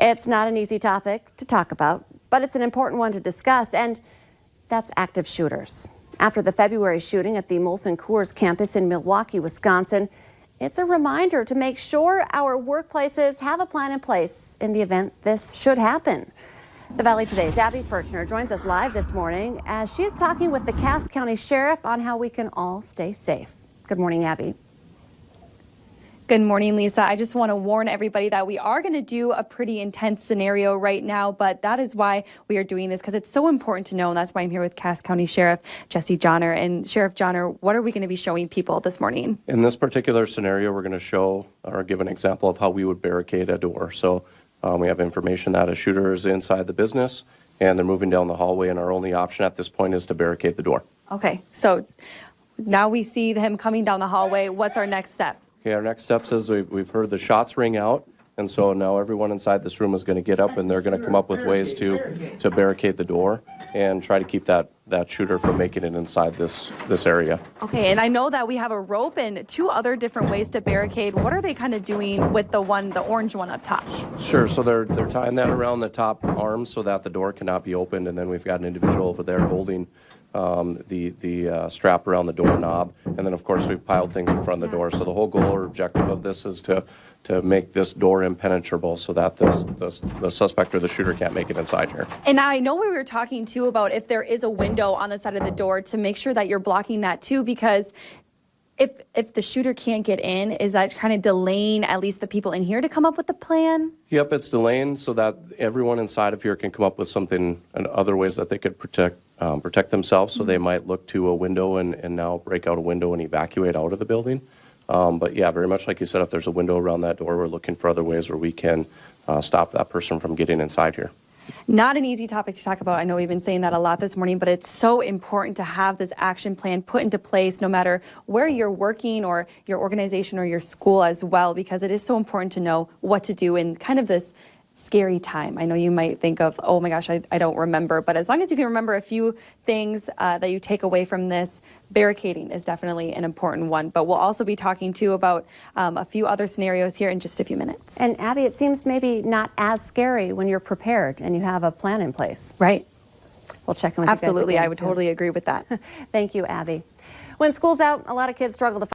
It's not an easy topic to talk about, but it's an important one to discuss, and that's active shooters. After the February shooting at the Molson Coors campus in Milwaukee, Wisconsin, it's a reminder to make sure our workplaces have a plan in place in the event this should happen. The Valley Today's Abby Furchner joins us live this morning as she is talking with the Cass County Sheriff on how we can all stay safe. Good morning, Abby. Good morning, Lisa. I just want to warn everybody that we are going to do a pretty intense scenario right now, but that is why we are doing this, because it's so important to know, and that's why I'm here with Cass County Sheriff Jesse Johnner. And Sheriff Johnner, what are we going to be showing people this morning? In this particular scenario, we're going to show or give an example of how we would barricade a door. So we have information that a shooter is inside the business and they're moving down the hallway, and our only option at this point is to barricade the door. Okay, so now we see him coming down the hallway. What's our next step? Okay, our next steps is we've heard the shots ring out, and so now everyone inside this room is going to get up and they're going to come up with ways to barricade the door and try to keep that shooter from making it inside this area. Okay, and I know that we have a rope and two other different ways to barricade. What are they kind of doing with the orange one up top? Sure, so they're tying that around the top arm so that the door cannot be opened, and then we've got an individual over there holding the strap around the doorknob, and then of course we've piled things in front of the door. So the whole goal or objective of this is to make this door impenetrable so that the suspect or the shooter can't make it inside here. And I know we were talking too about if there is a window on the side of the door to make sure that you're blocking that too, because if the shooter can't get in, is that kind of delaying at least the people in here to come up with a plan? Yep, it's delaying so that everyone inside of here can come up with something and other ways that they could protect themselves. So they might look to a window and now break out a window and evacuate out of the building. But yeah, very much like you said, if there's a window around that door, we're looking for other ways where we can stop that person from getting inside here. Not an easy topic to talk about. I know we've been saying that a lot this morning, but it's so important to have this action plan put into place no matter where you're working or your organization or your school as well, because it is so important to know what to do in kind of this scary time. I know you might think of, oh my gosh, I don't remember, but as long as you can remember a few things that you take away from this, barricading is definitely an important one. But we'll also be talking too about a few other scenarios here in just a few minutes. And Abby, it seems maybe not as scary when you're prepared and you have a plan in place. Right. We'll check in with you guys Absolutely, again I would soon. totally agree with that. Thank you, Abby. When school's out, a lot of kids struggle to